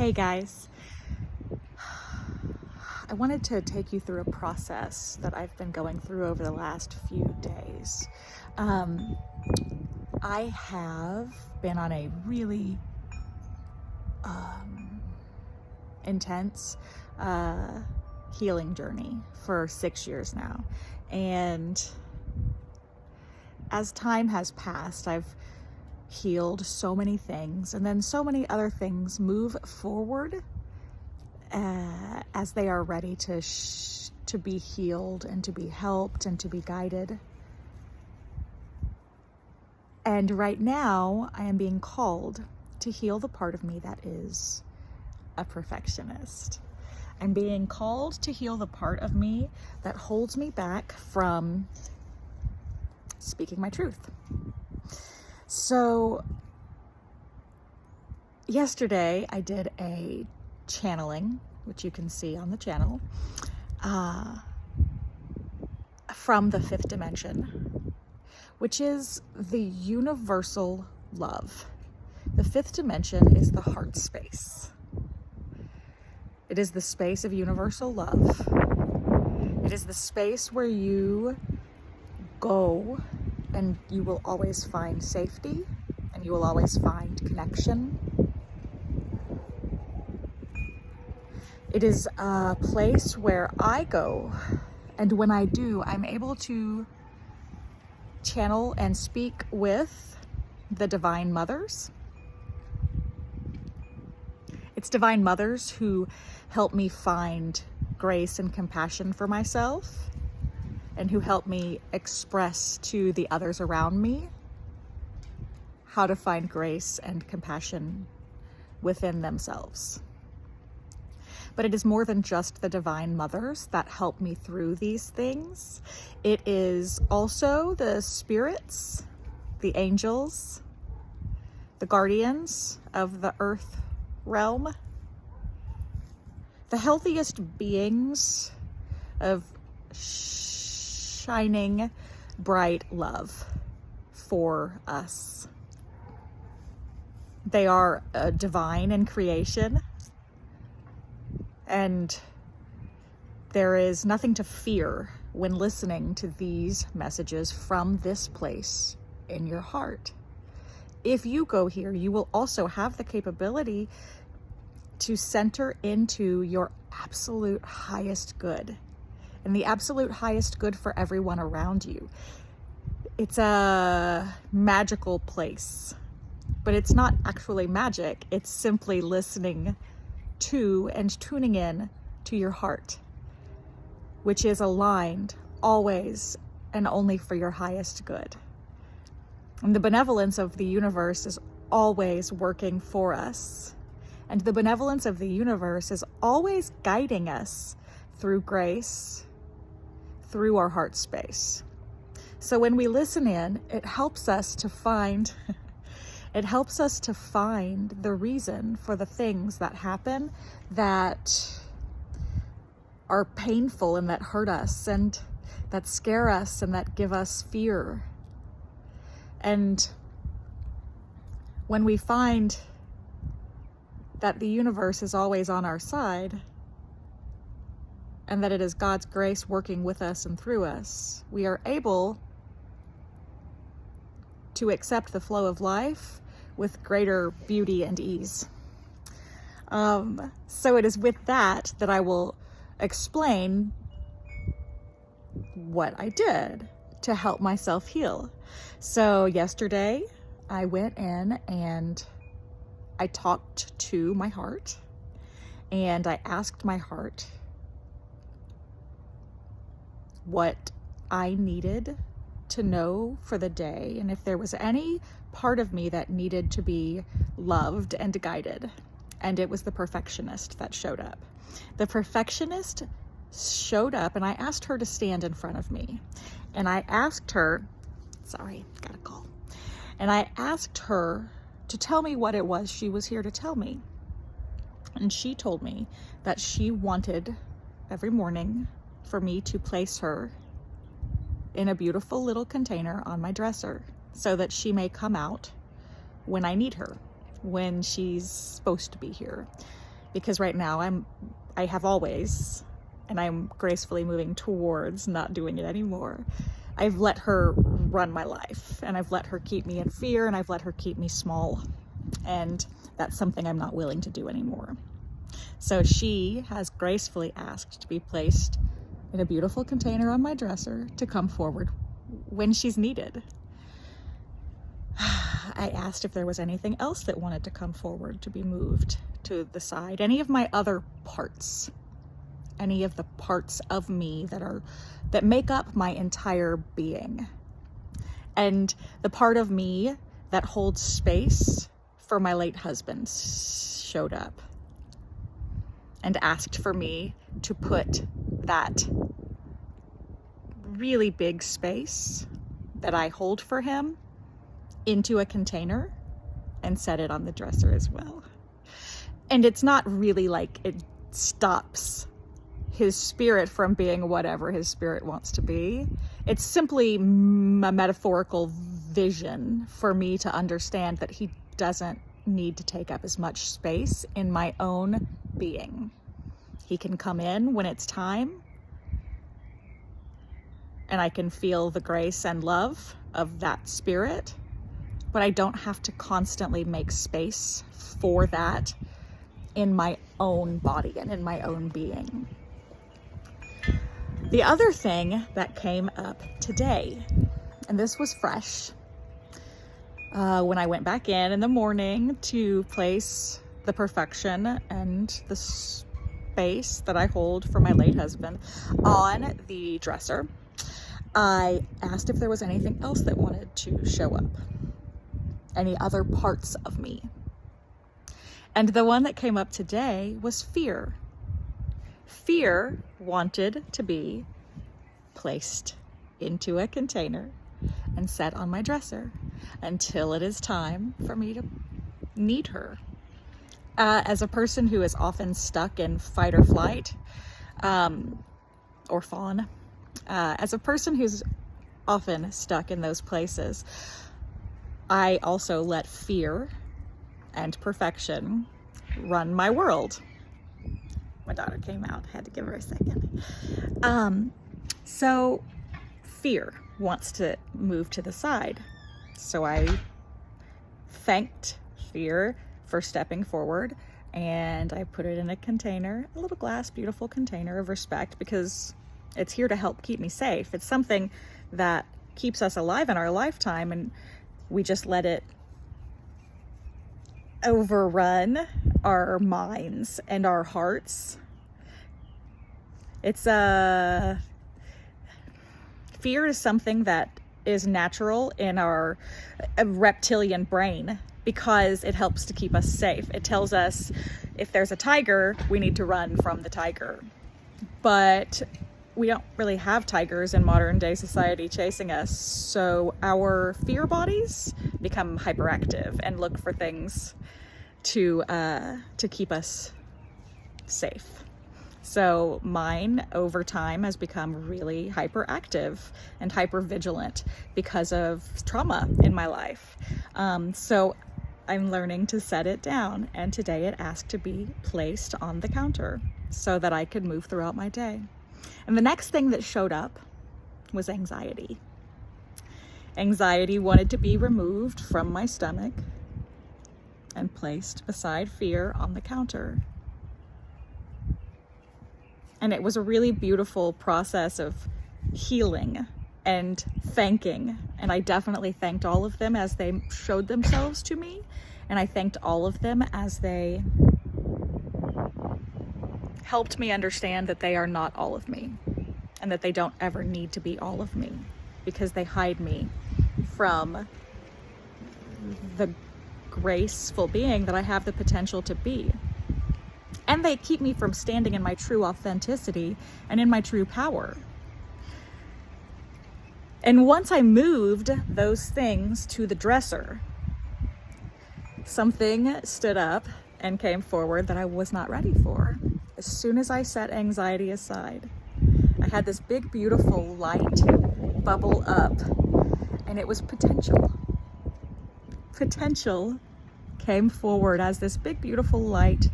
Hey guys, I wanted to take you through a process that I've been going through over the last few days. Um, I have been on a really intense healing journey for 6 years now. And as time has passed, I've healed so many things, and then so many other things move forward as they are ready to be healed and to be helped and to be guided. And right now, I am being called to heal the part of me that is a perfectionist. I'm being called to heal the part of me that holds me back from speaking my truth. So, yesterday I did a channeling, which you can see on the channel, from the fifth dimension, which is the universal love. The fifth dimension is the heart space. It is the space of universal love. It is the space where you go and you will always find safety and you will always find connection. It is a place where I go, and when I do, I'm able to channel and speak with the Divine Mothers. It's Divine Mothers who help me find grace and compassion for myself, and who help me express to the others around me how to find grace and compassion within themselves. But it is more than just the Divine Mothers that help me through these things. It is also the spirits, the angels, the guardians of the earth realm, the healthiest beings of shining bright love for us. They are divine in creation, and there is nothing to fear when listening to these messages from this place in your heart. If you go here, you will also have the capability to center into your absolute highest good, and the absolute highest good for everyone around you. It's a magical place, but it's not actually magic. It's simply listening to and tuning in to your heart, which is aligned always and only for your highest good. And the benevolence of the universe is always working for us. And the benevolence of the universe is always guiding us through grace, through our heart space. So when we listen in, it helps us to find the reason for the things that happen that are painful and that hurt us and that scare us and that give us fear. And when we find that the universe is always on our side, and that it is God's grace working with us and through us, we are able to accept the flow of life with greater beauty and ease. So it is with that I will explain what I did to help myself heal. So yesterday I went in and I talked to my heart, and I asked my heart what I needed to know for the day, and if there was any part of me that needed to be loved and guided. And it was the perfectionist that showed up. The perfectionist showed up, and I asked her to stand in front of me. And I asked her, got a call. And I asked her to tell me what it was she was here to tell me. And she told me that she wanted every morning for me to place her in a beautiful little container on my dresser so that she may come out when I need her, when she's supposed to be here. because right now I have always, and I'm gracefully moving towards not doing it anymore. I've let her run my life, and I've let her keep me in fear, and I've let her keep me small. And that's something I'm not willing to do anymore. So she has gracefully asked to be placed in a beautiful container on my dresser to come forward when she's needed. I asked if there was anything else that wanted to come forward to be moved to the side. Any of my other parts, any of the parts of me that make up my entire being. And the part of me that holds space for my late husband showed up and asked for me to put that really big space that I hold for him into a container and set it on the dresser as well. And it's not really like it stops his spirit from being whatever his spirit wants to be. It's simply a metaphorical vision for me to understand that he doesn't need to take up as much space in my own being. He can come in when it's time, and I can feel the grace and love of that spirit, but I don't have to constantly make space for that in my own body and in my own being. The other thing that came up today, and this was fresh, when I went back in the morning to place the perfection and the space that I hold for my late husband on the dresser, I asked if there was anything else that wanted to show up, any other parts of me. And the one that came up today was fear. Fear wanted to be placed into a container and set on my dresser until it is time for me to need her. As a person who is often stuck in fight or flight, or fawn, as a person who's often stuck in those places, I also let fear and perfection run my world. My daughter came out, had to give her a second. So fear wants to move to the side. So I thanked fear for stepping forward, and I put it in a container, a little glass, beautiful container of respect, because it's here to help keep me safe. It's something that keeps us alive in our lifetime, and we just let it overrun our minds and our hearts. It's fear is something that is natural in our reptilian brain because it helps to keep us safe. It tells us if there's a tiger, we need to run from the tiger. But we don't really have tigers in modern day society chasing us, so our fear bodies become hyperactive and look for things to keep us safe. So mine over time has become really hyperactive and hypervigilant because of trauma in my life. So I'm learning to set it down, and today it asked to be placed on the counter so that I could move throughout my day. And the next thing that showed up was anxiety. Anxiety wanted to be removed from my stomach and placed beside fear on the counter. And it was a really beautiful process of healing and thanking. And I definitely thanked all of them as they showed themselves to me. And I thanked all of them as they helped me understand that they are not all of me, and that they don't ever need to be all of me, because they hide me from the graceful being that I have the potential to be. And they keep me from standing in my true authenticity and in my true power. And once I moved those things to the dresser, something stood up and came forward that I was not ready for. As soon as I set anxiety aside, I had this big, beautiful light bubble up, and it was potential. Potential came forward as this big, beautiful light,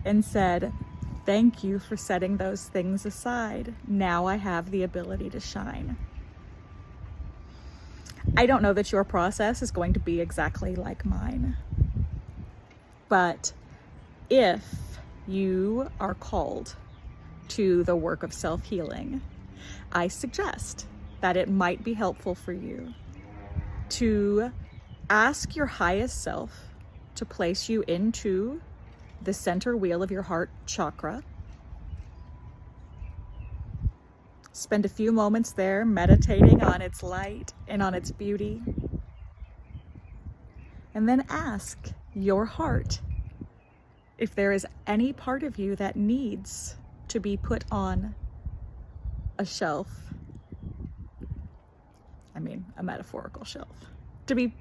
and said, thank you for setting those things aside. Now I have the ability to shine. I don't know that your process is going to be exactly like mine, but if you are called to the work of self-healing, I suggest that it might be helpful for you to ask your highest self to place you into the center wheel of your heart chakra. Spend a few moments there meditating on its light and on its beauty. And then ask your heart if there is any part of you that needs to be put on a shelf. I mean, a metaphorical shelf. To be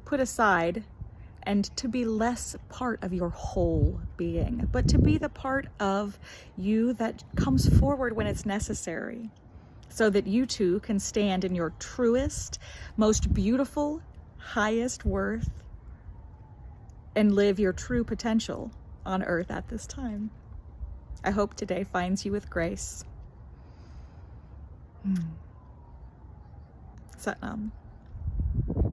put aside and to be less part of your whole being, but to be the part of you that comes forward when it's necessary, so that you too can stand in your truest, most beautiful, highest worth and live your true potential on earth at this time. I hope today finds you with grace. Satnam.